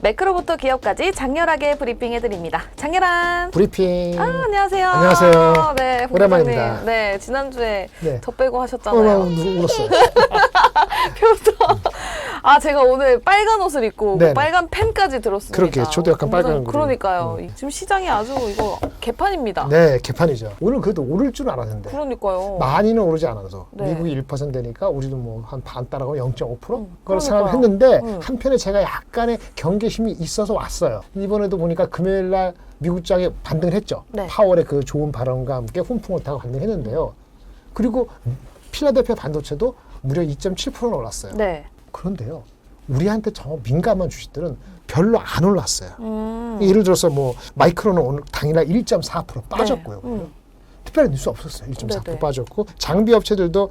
매크로부터 기업까지 장렬하게 브리핑해드립니다. 장렬한 브리핑. 안녕하세요. 안녕하세요. 네, 오랜만입니다. 네, 지난주에 네. 저 빼고 하셨잖아요. 울었어요. 표정. 제가 오늘 빨간 옷을 입고 네네. 빨간 펜까지 들었습니다. 그렇게 저도 약간 빨간 그러니까요. 지금 시장이 아주 이거 개판입니다. 네, 개판이죠. 오늘 그래도 오를 줄 알았는데. 그러니까요. 많이는 오르지 않아서. 네. 미국이 1%되니까 우리도 뭐 한 반 따라가고 0.5%? 그걸 그러니까요. 생각했는데 한편에 제가 약간의 경계심이 있어서 왔어요. 이번에도 보니까 금요일 날 미국장에 반등을 했죠. 네. 파월의 그 좋은 발언과 함께 훈풍을 타고 반등했는데요. 그리고 필라델피아 반도체도 무려 2.7%나 올랐어요. 네. 그런데요, 우리한테 정 민감한 주식들은 별로 안 올랐어요. 예를 들어서 뭐 마이크로는 오늘 당일날 1.4% 빠졌고요. 네. 특별한 뉴스 없었어요. 1.4% 네네. 빠졌고 장비 업체들도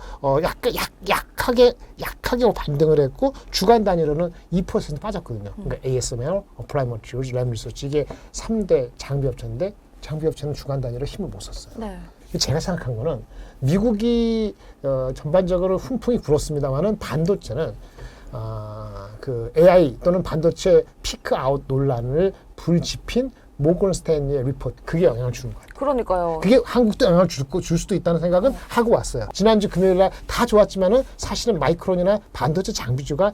약하게 반등을 했고 주간 단위로는 2% 빠졌거든요. 그러니까 ASML, 어플라이 머티리얼즈, 램 리서치 이게 3대 장비 업체인데 장비 업체는 주간 단위로 힘을 못 썼어요. 네. 제가 생각한 거는 미국이 전반적으로 훈풍이 불었습니다만은 반도체는 그 AI 또는 반도체 피크 아웃 논란을 불지핀 모건 스탠리의 리포트 그게 영향을 주는 거예요. 그러니까요. 그게 한국도 영향을 줄 수도 있다는 생각은 하고 왔어요. 지난주 금요일 날 다 좋았지만은 사실은 마이크론이나 반도체 장비주가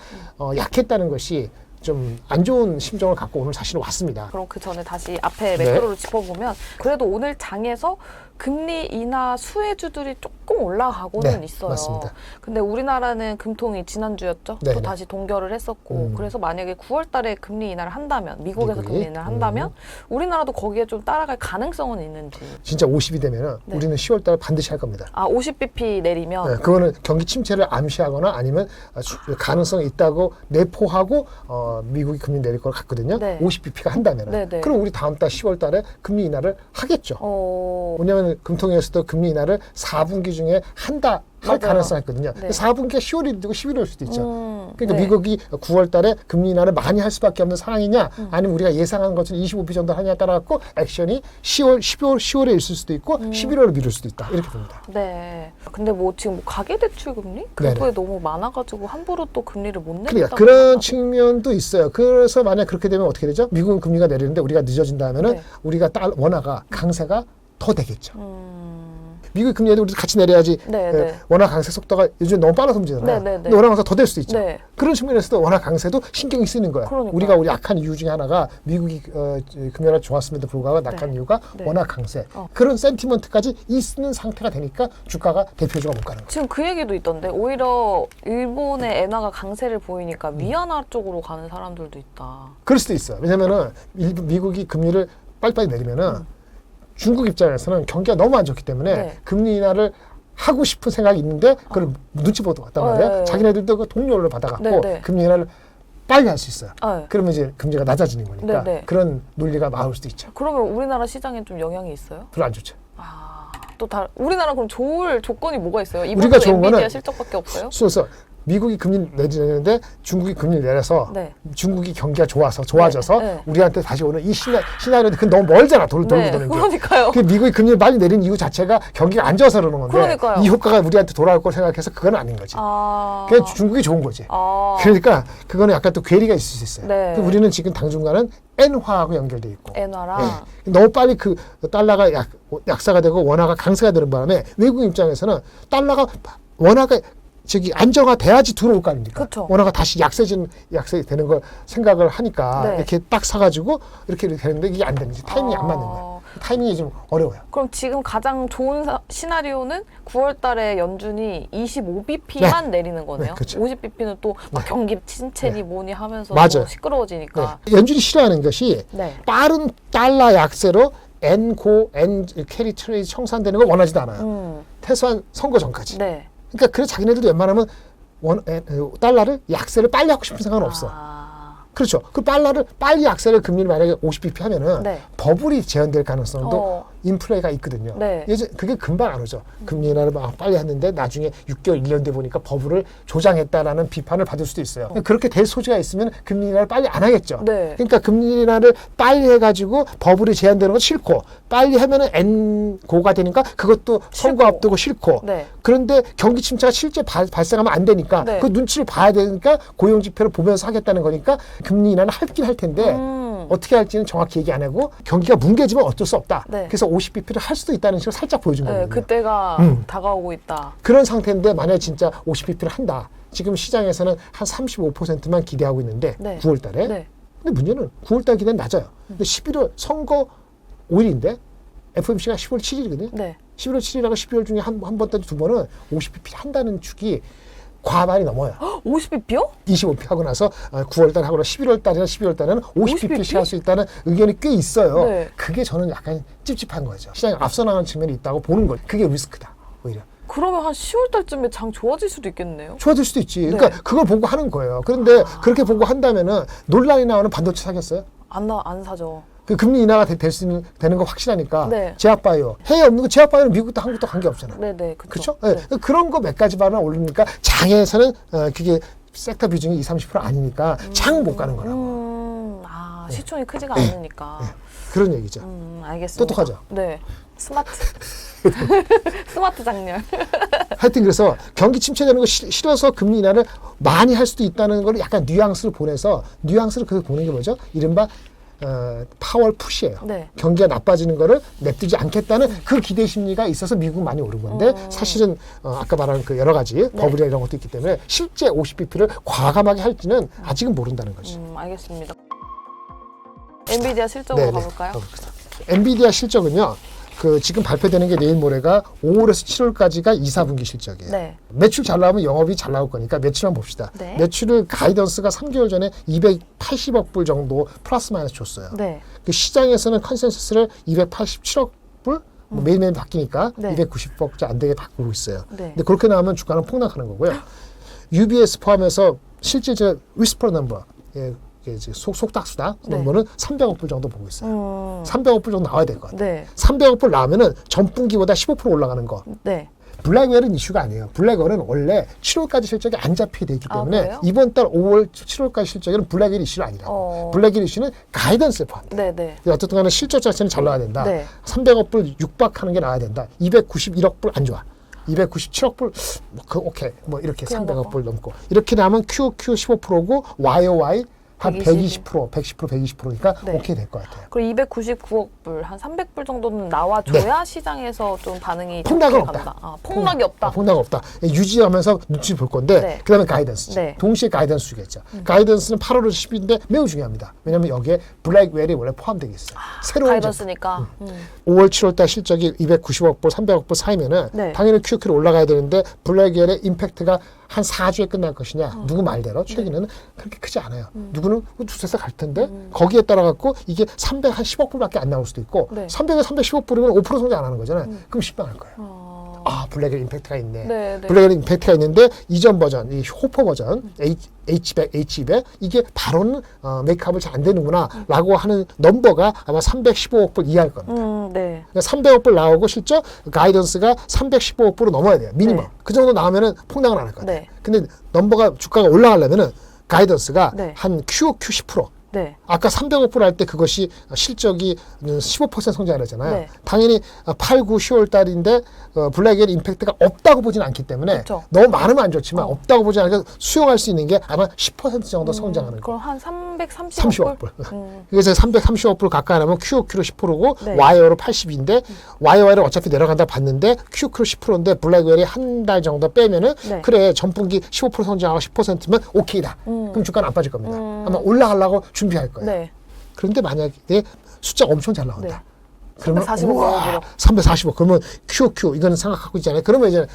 약했다는 것이 좀 안 좋은 심정을 갖고 오늘 사실 왔습니다. 그럼 그 전에 다시 앞에 네. 매크로를 짚어보면 그래도 오늘 장에서 금리 인하 수혜주들이 조금 올라가고는 네, 있어요. 맞습니다. 근데 우리나라는 금통이 지난주였죠. 네, 또 네. 다시 동결을 했었고 그래서 만약에 9월 달에 금리 인하를 한다면 미국에서 미국이? 금리 인하를 한다면 우리나라도 거기에 좀 따라갈 가능성은 있는지. 진짜 50이 되면은 네. 우리는 10월 달에 반드시 할 겁니다. 50bp 내리면 네, 그거는 경기 침체를 암시하거나 아니면 가능성이 있다고 내포하고 미국이 금리 내릴 걸 같거든요. 네. 50bp가 한다면은. 네, 네. 그럼 우리 다음 달 10월 달에 금리 인하를 하겠죠. 왜냐하면 금통위에서도 금리 인하를 4분기 중에 한다 할 맞아요. 가능성이 있거든요. 네. 4분기가 10월이 되고 11월일 수도 있죠. 그러니까 네. 미국이 9월 달에 금리 인하를 많이 할 수밖에 없는 상황이냐 아니면 우리가 예상한 것처럼 25비 정도 하냐에 따라 갖고 액션이 10월에 있을 수도 있고 11월에 미룰 수도 있다. 이렇게 됩니다. 네. 근데 뭐 지금 뭐 가계대출 금리 그거에 네네. 너무 많아가지고 함부로 또 금리를 못 내린다. 그러니까 그런 측면도 있어요. 그래서 만약 그렇게 되면 어떻게 되죠? 미국은 금리가 내리는데 우리가 늦어진다면은 네. 우리가 원화가 강세가 더 되겠죠. 미국 금리 내도 우리도 같이 내려야지. 네, 네. 원화 강세 속도가 요즘 너무 빨라서 문제잖아요. 네, 네, 네. 근데 원화 강세 더 될 수도 있죠. 네. 그런 측면에서도 원화 강세도 신경이 쓰이는 거예요. 그러니까요. 우리가 우리 약한 이유 중에 하나가 미국이 금리가 좋았음에도 불구하고 낙한 네. 이유가 네. 원화 강세. 그런 센티먼트까지 있는 상태가 되니까 주가가 대표주가 못 가는 거예요. 지금 그 얘기도 있던데 오히려 일본의 엔화가 강세를 보이니까 위안화 쪽으로 가는 사람들도 있다. 그럴 수도 있어요. 왜냐면은 미국이 금리를 빨리빨리 내리면은 중국 입장에서는 경기가 너무 안 좋기 때문에 네. 금리 인하를 하고 싶은 생각이 있는데 그걸 눈치 보고 왔단 말이에요. 네. 자기네들도 그 동료를 받아갖고 네, 네. 금리 인하를 빨리 할 수 있어요. 네. 그러면 이제 금리가 낮아지는 거니까 네, 네. 그런 논리가 나올 수도 있죠. 그러면 우리나라 시장에 좀 영향이 있어요? 별로 안 좋죠. 또 우리나라 그럼 좋을 조건이 뭐가 있어요? 우리가 이번에 좋은 엔비디아 거는 실적밖에 없어요? 그래서 미국이 금리 내리는데 중국이 금리를 내려서 네. 중국이 경기가 좋아져서 네, 네. 우리한테 다시 오는 이 시나리오인데 그건 너무 멀잖아. 돌고 네, 도는 게. 그러니까요. 그 미국이 금리를 빨리 내린 이유 자체가 경기가 안 좋아서 그러는 건데 그러니까요. 이 효과가 우리한테 돌아올 걸 생각해서 그건 아닌 거지. 그냥 중국이 좋은 거지. 그러니까 그거는 약간 또 괴리가 있을 수 있어요. 네. 우리는 지금 당분간은 엔화하고 연결돼 있고 엔화랑 네. 너무 빨리 그 달러가 약세가 되고 원화가 강세가 되는 바람에 외국 입장에서는 원화가 안정화돼야지 들어올 거 아닙니까? 그쵸. 원화가 다시 약세되는 걸 생각을 하니까 네. 이렇게 딱 사가지고 이렇게 되는데 이게 안 되는 거지. 타이밍이 안 맞는 거예요. 타이밍이 좀 어려워요. 그럼 지금 가장 좋은 시나리오는 9월 달에 연준이 25bp만 내리는 거네요. 네, 그렇죠. 50bp는 또 막 네. 경기 침체니 네. 뭐니 하면서 맞아요. 또 시끄러워지니까. 네. 연준이 싫어하는 것이 네. 빠른 달러 약세로 N 캐리 트레이드 청산되는 걸 원하지도 않아요. 최소한 선거 전까지. 네. 그러니까 그래서 자기네들도 웬만하면 달러를 약세를 빨리 하고 싶은 생각은 없어. 그렇죠. 그 달러를 빨리 약세를 금리를 만약에 50bp 하면은 네. 버블이 재현될 가능성도 인플레가 있거든요. 네. 예전 그게 금방 안 오죠. 금리 인하를 막 빨리 했는데 나중에 6개월, 1년 돼 보니까 버블을 조장했다라는 비판을 받을 수도 있어요. 그렇게 될 소지가 있으면 금리 인하를 빨리 안 하겠죠. 네. 그러니까 금리 인하를 빨리 해가지고 버블이 제한되는 건 싫고 빨리 하면은 N고가 되니까 그것도 선거 싫고. 앞두고 싫고 네. 그런데 경기 침체가 실제 발생하면 안 되니까 네. 그 눈치를 봐야 되니까 고용 지표를 보면서 하겠다는 거니까 금리 인하는 할긴 할 텐데 어떻게 할지는 정확히 얘기 안 하고 경기가 뭉개지면 어쩔 수 없다. 네. 그래서 50bp를 할 수도 있다는 식으로 살짝 보여준 네, 거거든요. 그때가 다가오고 있다. 그런 상태인데 만약에 진짜 50bp를 한다. 지금 시장에서는 한 35%만 기대하고 있는데 네. 9월 달에. 네. 근데 문제는 9월 달 기대는 낮아요. 근데 11월 선거 5일인데 FOMC가 10월 7일이거든요. 네. 11월 7일하고 12월 중에 한 번 또는 두 번은 50bp 한다는 축이 과반이 넘어요. 50bp요? 25p 하고 나서 9월 달 하거나 11월 달이나 12월 달에는 50bp씩 할 수 있다는 의견이 꽤 있어요. 네. 그게 저는 약간 찝찝한 거죠. 시장이 앞서 나가는 측면이 있다고 보는 거죠. 그게 리스크다. 오히려. 그러면 한 10월 달쯤에 장 좋아질 수도 있겠네요. 좋아질 수도 있지. 그러니까 네. 그걸 보고 하는 거예요. 그런데 그렇게 보고 한다면은 논란이 나오는 반도체 사겠어요? 안 사죠. 그 금리 인하가 되는 거 확실하니까 네. 제약바이오 해외 없는 거 제약바이오는 미국도 한국도 관계 없잖아. 네네. 그렇죠? 네. 네. 그런 거 몇 가지만 올리니까 장에서는 그게 섹터 비중이 20, 30% 아니니까 장은 못 가는 거라고. 시총이 크지가 않으니까. 그런 얘기죠. 알겠습니다. 똑똑하죠? 네. 스마트. 스마트 장렬. 하여튼 그래서 경기 침체되는 거 싫어서 금리 인하를 많이 할 수도 있다는 걸 약간 뉘앙스를 보내서 뉘앙스를 그렇게 보는 게 뭐죠? 이른바 파월 푸시예요. 네. 경기가 나빠지는 거를 냅두지 않겠다는 그 기대 심리가 있어서 미국 많이 오른 건데 사실은 아까 말한 그 여러 가지 버블이나 이런 것도 있기 때문에 실제 50bp를 과감하게 할지는 아직은 모른다는 거지. 알겠습니다. 엔비디아 실적으로 네네. 가볼까요? 엔비디아 실적은요. 그 지금 발표되는 게 내일 모레가 5월에서 7월까지가 2, 4분기 실적이에요. 네. 매출 잘 나오면 영업이 잘 나올 거니까 매출만 봅시다. 네. 매출을 가이던스가 3개월 전에 280억 불 정도 플러스 마이너스 줬어요. 네. 그 시장에서는 컨센서스를 287억 불 매일매일 바뀌니까 네. 290억째 안 되게 바꾸고 있어요. 네. 근데 그렇게 나오면 주가는 폭락하는 거고요. UBS 포함해서 실제 저 위스퍼 넘버 속닥수다 네. 넘버는 300억 불 정도 보고 있어요. 300억 불 정도 나와야 될 것 같아요. 네. 300억 불 나오면은 전분기보다 15% 올라가는 거. 네. 블랙웰은 이슈가 아니에요. 블랙웰은 원래 7월까지 실적이 안 잡히게 돼 있기 때문에 그래요? 이번 달 5월, 7월까지 실적에는 블랙웰 이슈가 아니라고. 블랙웰 이슈는 가이던스에 포함돼요. 네. 네. 어쨌든 간에 실적 자체는 잘 나와야 된다. 네. 300억 불 육박하는 게 나와야 된다. 291억 불 안 좋아. 297억 불, 오케이. 이렇게 300억 불 넘고. 이렇게 나오면 QOQ 15%고 YOY 한 120%, 110%, 120%니까 네. 오케이 될 것 같아요. 그리고 299억 불, 한 300불 정도는 나와줘야 시장에서 좀 반응이 폭락은 좋게 없다. 간다. 폭락이 없다. 폭락 없다. 유지하면서 눈치 볼 건데 네. 그다음에 가이던스. 네. 동시에 가이던스 주겠죠. 가이던스는 8월에서 10일인데 매우 중요합니다. 왜냐하면 여기에 블랙웰이 원래 포함되어 있어요. 새로운 제품. 가이던스니까. 5월, 7월 달 실적이 290억 불, 300억 불 사이면은 네. 당연히 QQ로 올라가야 되는데 블랙웰의 임팩트가 한 4주에 끝날 것이냐. 누구 말대로 최근에는 그렇게 크지 않아요. 누구는 두세 살 갈 텐데 거기에 따라 갖고 이게 310억 불밖에 안 나올 수도 있고 네. 300에 310억 불이면 5% 성장 안 하는 거잖아요. 그럼 10만 할 거예요. 블랙웰 임팩트가 있네. 네, 네. 블랙웰 임팩트가 있는데 이전 버전, 이 호퍼 버전, H200, H200 이게 바로는 메이크업을 잘 안 되는구나라고 하는 넘버가 아마 315억 불 이하일 겁니다. 네. 그러니까 300억 불 나오고 실적 가이던스가 315억 불로 넘어야 돼요. 미니멈. 네. 그 정도 나오면은 폭락은 안 할 것 같아요. 네. 근데 넘버가 주가가 올라가려면은 가이던스가 네. 한 QOQ 10%. 네. 아까 300억 불 할 때 그것이 실적이 15% 성장을 하잖아요. 네. 당연히 8, 9, 10월 달인데 블랙웰 임팩트가 없다고 보진 않기 때문에 그쵸. 너무 많으면 안 좋지만 없다고 보지 않으니까 수용할 수 있는 게 아마 10% 정도 성장하는 거예요. 그럼 한 330억 30억 불? 불. 그래서 330억 불 가까이 하면 QOQ로 10%고 네. YO로 80인데 YO를 어차피 내려간다 봤는데 QOQ로 10%인데 블랙웰이 한 달 정도 빼면은 네. 그래 전분기 15% 성장하고 10%면 오케이다. 그럼 주가는 안 빠질 겁니다. 아마 올라가려고 준비할 거예요. 네. 그런데 만약에 숫자가 엄청 잘 나온다. 네. 그러면 345 넣어보려. 345 그러면 QOQ 이거는 생각하고 있잖아요. 그러면 이제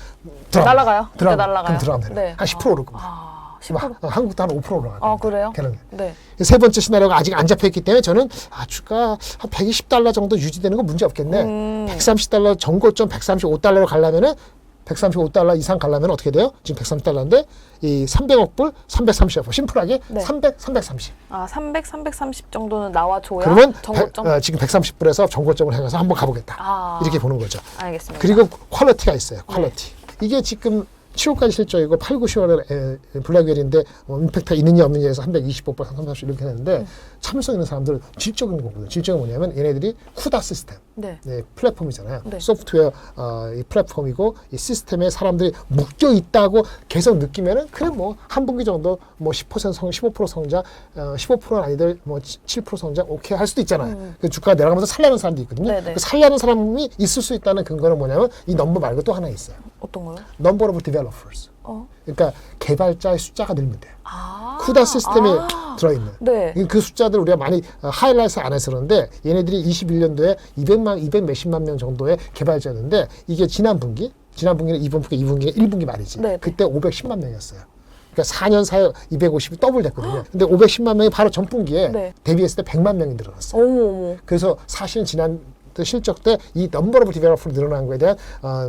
날아가요. 그때 그럼 날아가요. 들어가면 네. 한 10% 오를 겁니다. 10%? 한국도 한 5% 올라가요. 그래요? 걔는. 네. 세 번째 시나리오가 아직 안 잡혀있기 때문에 저는 주가 한 120달러 정도 유지되는 건 문제 없겠네. $130 전고점 135달러로 가려면은 135달러 이상 가려면 어떻게 돼요? 지금 130달러인데 이 300억 불, 330억 불. 심플하게 네. 300, 330. 아, 300, 330 정도는 나와줘야 그러면 정고점? 지금 130불에서 정고점을 향해서 한번 가보겠다. 아, 이렇게 보는 거죠. 알겠습니다. 그리고 퀄리티가 있어요. 퀄리티. 이게 지금 7월까지 실적이고 8, 9, 10월에 블랙웰인데 임팩트가 있느냐 없느냐에서 325%, 330 이렇게 했는데 참을성 있는 사람들은 질적인 거거든요. 질적은 뭐냐면 얘네들이 쿠다 시스템, 네. 플랫폼이잖아요. 네. 소프트웨어 이 플랫폼이고 이 시스템에 사람들이 묶여 있다고 계속 느끼면은 그래 뭐 한 분기 정도 뭐 10% 15% 성장, 15%는 아니들 뭐 7% 성장 오케이 할 수도 있잖아요. 그 주가가 내려가면서 살려는 사람도 있거든요. 네네. 그 살려는 사람이 있을 수 있다는 근거는 뭐냐면 이 넘버 말고 또 하나 있어요. 어떤 거요? 넘버 오브 디벨로퍼스. 그러니까 개발자의 숫자가 늘면 돼요. 아, 쿠다 시스템에 들어있는. 네. 그 숫자들 우리가 많이 하이라이트 안 해서 그런데 얘네들이 21년도에 200 몇십만 명 정도의 개발자였는데 이게 지난 분기는 이번 분기, 2분기는 1분기 말이지. 네네. 그때 510만 명이었어요. 그러니까 4년 사이에 250이 더블 됐거든요. 근데 510만 명이 바로 전분기에 네. 대비했을 때 100만 명이 늘어났어요. 어머. 그래서 사실은 지난 실적 때 이 넘버 오브 디벨로퍼로 늘어난 거에 대한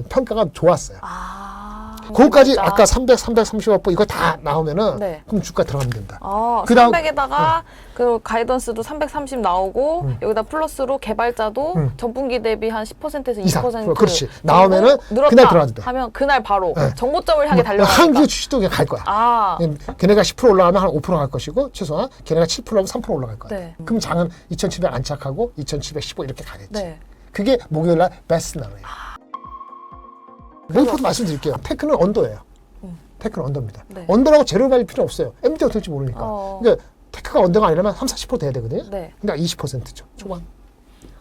평가가 좋았어요. 아. 그거까지 진짜. 아까 300, 330억 이거 다 나오면은 네. 그럼 주가 들어가면 된다. 아, 그다음- 300에다가 그 가이던스도 330 나오고 여기다 플러스로 개발자도 전분기 대비 한 10%에서 20% 그렇지. 나오면은 늘었다 그날 들어가도 돼. 하면 그날 바로 네. 정보점을 향해 달려가니까. 한국 주식도 그냥 갈 거야. 아, 걔네가 10% 올라가면 한 5% 갈 것이고 최소한 걔네가 7% 올라가면 3% 올라갈 거야. 네. 그럼 장은 2,700 안착하고 2,715 이렇게 가겠지. 네. 그게 목요일날 베스트 날이에요. 리포트 말씀드릴게요. 테크는 언더예요. 테크는 언더입니다. 네. 언더라고 제로 발릴 필요 없어요. MD 어떨지 모르니까. 어. 그러니까 테크가 언더가 아니라면 30-40% 돼야 되거든요. 네. 그러니까 20%죠. 초반.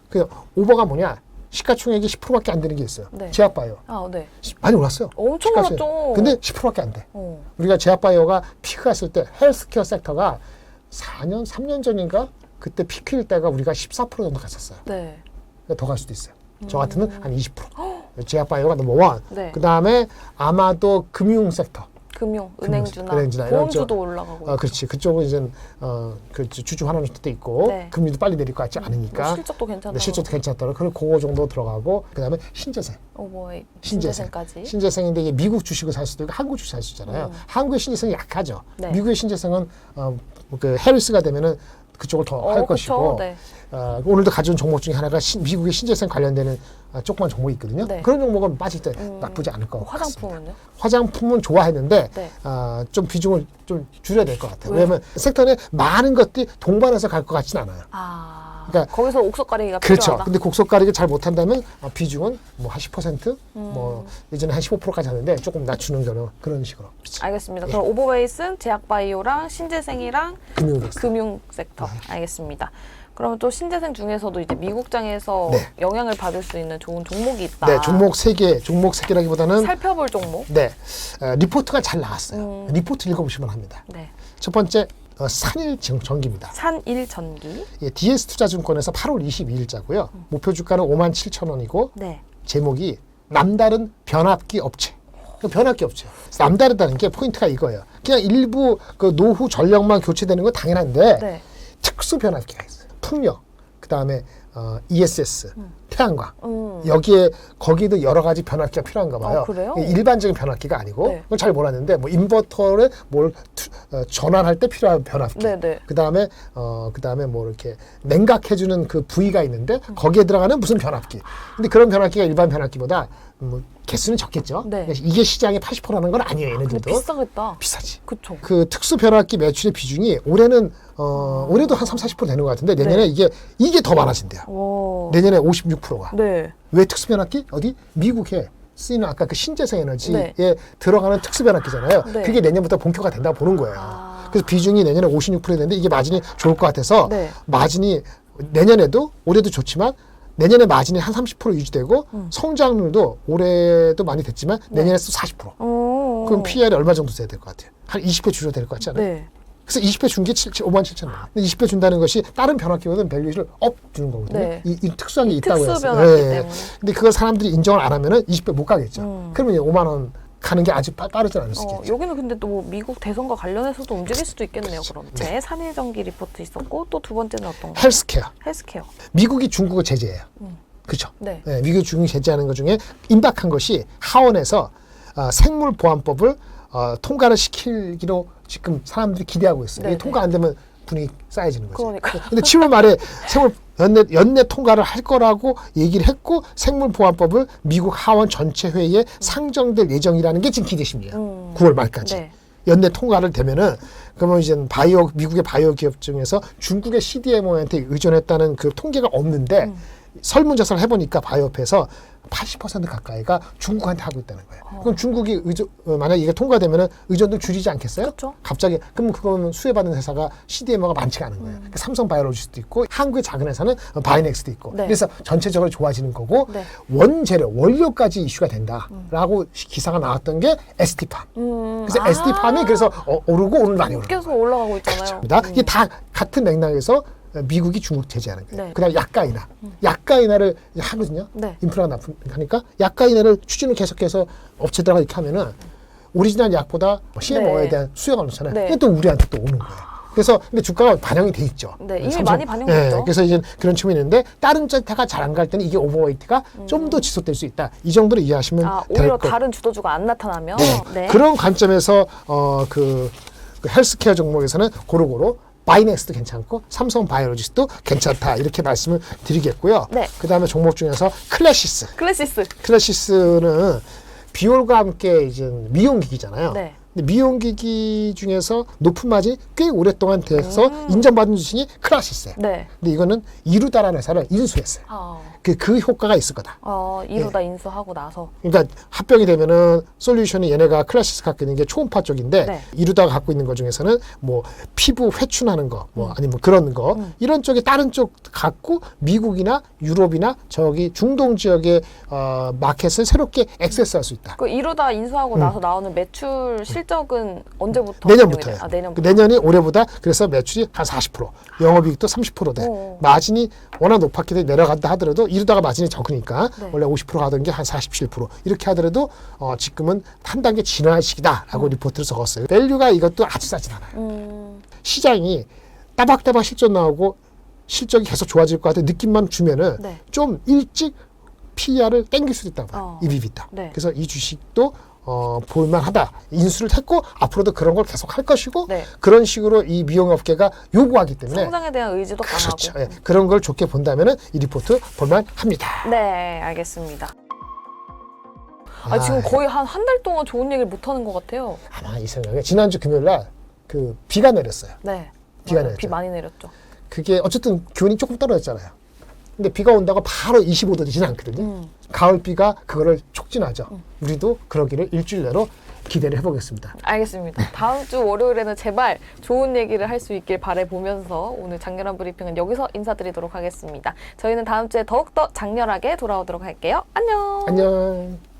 그 오버가 뭐냐? 시가총액이 10%밖에 안 되는 게 있어요. 네. 제약바이오. 아, 네. 많이 올랐어요. 엄청 시가총액. 올랐죠. 근데 10%밖에 안 돼. 어. 우리가 제약바이오가 피크가 있을 때 헬스케어 섹터가 4년, 3년 전인가? 그때 피크일 때가 우리가 14% 정도 갔었어요. 네. 그러니까 더 갈 수도 있어요. 저 같으면 한 20%. 제약바이오가 넘버원. 네. 그 다음에 아마도 금융 섹터. 금융, 은행주나 은행주나 이런 보험주도 쪽. 올라가고. 그렇지. 그쪽은 이제 그 주주 환원 수도 있고 네. 금리도 빨리 내릴 것 같지 않으니까. 뭐 실적도 괜찮다고. 네, 실적도 괜찮더라고. 그리고 그거 정도 들어가고 그다음에 신재생. 오버웨이 신재생. 신재생까지. 신재생인데 이게 미국 주식을 살 수도 있고 한국 주식 살 수 있잖아요. 한국의 신재생이 약하죠. 네. 미국의 신재생은 그 해리스가 되면은 그쪽을 더 할 그쵸. 것이고. 네. 오늘도 가져온 종목 중에 하나가 미국의 신재생 관련되는 조그만 종목이 있거든요. 네. 그런 종목은 빠질 때 나쁘지 않을 것 같습니다. 화장품은요? 화장품은 좋아했는데 네. 좀 비중을 좀 줄여야 될 것 같아요. 왜요? 왜냐하면 섹터에 많은 것들이 동반해서 갈 것 같지는 않아요. 아, 그러니까 거기서 옥석 가리기가 그렇죠. 필요하다. 근데 곡석 가리기 잘 못한다면 비중은 뭐 한 10%, 뭐 예전에 한 15%까지 하는데 조금 낮추는 그런 식으로. 알겠습니다. 그럼 오버웨이스는 제약바이오랑 신재생이랑 금융섹터. 금융 섹터. 알겠습니다. 그러면 또 신재생 중에서도 이제 미국장에서 네. 영향을 받을 수 있는 좋은 종목이 있다. 네, 종목 3개라기보다는 살펴볼 종목. 네, 리포트가 잘 나왔어요. 리포트 읽어보시면 합니다. 네. 첫 번째 산일전기입니다. 산일전기. 예, DS투자증권에서 8월 22일자고요. 목표 주가는 57,000원이고 네. 제목이 남다른 변압기 업체. 변압기 업체. 남다르다는 게 포인트가 이거예요. 그냥 일부 그 노후 전력만 교체되는 건 당연한데 네. 특수 변압기가 있어요. 풍력, 그 다음에 ESS, 태양광. 여기에 거기도 여러 가지 변압기가 필요한가 봐요. 그래요? 일반적인 변압기가 아니고 네. 그건 잘 몰랐는데 뭐 인버터를 뭘 전환할 때 필요한 변압기. 네, 네. 그다음에 뭐 이렇게 냉각해주는 그 부위가 있는데 거기에 들어가는 무슨 변압기. 근데 그런 변압기가 일반 변압기보다 뭐 개수는 적겠죠. 네. 이게 시장의 80%라는 건 아니에요. 근데 얘네들도. 비싸겠다. 비싸지. 그쵸. 그 특수 변압기 매출의 비중이 올해는 올해도 한 30-40% 되는 것 같은데 내년에 이게 더 많아진대요. 오. 내년에 56%가. 네. 왜 특수 변압기? 어디? 미국에 쓰이는 아까 그 신재생 에너지에 네. 들어가는 특수 변압기잖아요. 네. 그게 내년부터 본격화 된다고 보는 거예요. 그래서 비중이 내년에 56% 되는데 이게 마진이 좋을 것 같아서 네. 마진이 내년에도 올해도 좋지만 내년에 마진이 한 30% 유지되고 성장률도 올해도 많이 됐지만 내년에 또 40%. 오. 그럼 PER이 얼마 정도 돼야 될 것 같아요? 한 20배 줄여야 될 것 같지 않아요? 네. 그래서 20배 준 게 57,000원. 근데 20배 준다는 것이 다른 변압기보다는 밸류를 업 주는 거거든요. 네. 이 특수한 게 있다고 특수 했어요. 변압기 때문에. 근데 그걸 사람들이 인정을 안 하면은 20배 못 가겠죠. 그러면 5만 원 가는 게 아주 빠르진 않을 수 있겠죠. 여기는 근데 또 미국 대선과 관련해서도 움직일 수도 있겠네요. 그럼. 네. 산일전기 리포트 있었고 또 두 번째는 어떤 거? 헬스케어. 헬스케어. 미국이 중국을 제재해요. 그렇죠? 네. 미국이 중국이 제재하는 것 중에 임박한 것이 하원에서 생물보안법을 통과를 시키기로 지금 사람들이 기대하고 있어요. 이게 통과 안 되면 분위기 쌓여지는 거죠. 그러니까요. 근데 7월 말에 연내 통과를 할 거라고 얘기를 했고 생물보안법을 미국 하원 전체 회의에 상정될 예정이라는 게 지금 기대심이에요. 9월 말까지. 네. 연내 통과를 되면은 그러면 이제 미국의 바이오 기업 중에서 중국의 CDMO한테 의존했다는 그 통계가 없는데 설문조사를 해보니까 바이오업에서 80% 가까이가 중국한테 하고 있다는 거예요. 그럼 중국이 만약에 이게 통과되면은 의존도 줄이지 않겠어요? 그렇죠. 갑자기 그럼 그거는 수혜받는 회사가 CDMO가 많지가 않은 거예요. 그러니까 삼성바이오로직스도 있고 한국의 작은 회사는 바이넥스도 있고 그래서 전체적으로 좋아지는 거고 원재료 원료까지 이슈가 된다라고 기사가 나왔던 게 ST팜. 그래서 ST팜이 그래서 오르고 오늘 많이 오르고 계속 올라가고 있잖아요. 그렇죠. 이게 다 같은 맥락에서 미국이 중국 제재하는 거예요. 네. 그다음 약가인화. 약가인화를 하거든요. 네. 인프라가 나쁘니까 약가인화를 추진을 계속해서 업체들하고 이렇게 하면은 오리지널 약보다 CMO에 대한 수요가 높잖아요. 이게 또 우리한테 또 오는 거예요. 그래서 근데 주가가 반영이 돼 있죠. 네, 이미 많이 반영됐죠. 그래서 이제 그런 측면이 있는데 다른 쪽가 잘 안 갈 때는 이게 오버웨이트가 좀 더 지속될 수 있다. 이 정도로 이해하시면 될 오히려 것. 다른 주도주가 안 나타나면 그런 관점에서 그 헬스케어 종목에서는 고루고루 바이넥스도 괜찮고 삼성 바이오로직스도 괜찮다 이렇게 말씀을 드리겠고요. 그 다음에 종목 중에서 클래시스는 비올과 함께 이제 미용기기잖아요. 근데 미용기기 중에서 높은 마진이 꽤 오랫동안 돼서 인정받은 주식이 클래시스예요. 근데 이거는 이루다라는 회사를 인수했어요. 그 효과가 있을 거다. 이루다 인수하고 나서. 그러니까 합병이 되면은 솔루션이 얘네가 클래시스 갖고 있는 게 초음파 쪽인데 이루다가 갖고 있는 것 중에서는 뭐 피부 회춘하는 거, 뭐 아니면 그런 거 이런 쪽에 다른 쪽 갖고 미국이나 유럽이나 저기 중동 지역의 마켓을 새롭게 액세스할 수 있다. 그 이루다 인수하고 나서 나오는 매출 실적은 언제부터? 내년부터요. 내년부터. 내년이 올해보다 그래서 매출이 한 40%, 영업이익도 30% 돼. 마진이 워낙 높았기 때문에 내려간다 하더라도 이루다가 마진이 적으니까 원래 50% 하던 게 한 47% 이렇게 하더라도 지금은 한 단계 진화할 시기다라고 리포트를 적었어요. 밸류가 이것도 아주 싸진 않아요. 시장이 따박따박 실적 나오고 실적이 계속 좋아질 것 같은 느낌만 주면은 좀 일찍 PER을 땡길 수도 있다고 봐요. EBITA. 그래서 이 주식도 볼만하다. 인수를 했고 앞으로도 그런 걸 계속 할 것이고 그런 식으로 이 미용업계가 요구하기 때문에 성장에 대한 의지도 그렇죠. 강하고 그런 걸 좋게 본다면은 이 리포트 볼만합니다. 네, 알겠습니다. 지금 거의 한 달 동안 좋은 얘기를 못 하는 것 같아요. 아마 이 생각에 지난주 금요일날 그 비가 내렸어요. 비가 내렸죠. 비 많이 내렸죠. 그게 어쨌든 기온이 조금 떨어졌잖아요. 근데 비가 온다고 바로 25도 되지는 않거든요. 가을비가 그거를 촉진하죠. 우리도 그러기를 일주일 내로 기대를 해보겠습니다. 알겠습니다. 다음 주 월요일에는 제발 좋은 얘기를 할 수 있길 바라보면서 오늘 장렬한 브리핑은 여기서 인사드리도록 하겠습니다. 저희는 다음 주에 더욱더 장렬하게 돌아오도록 할게요. 안녕. 안녕.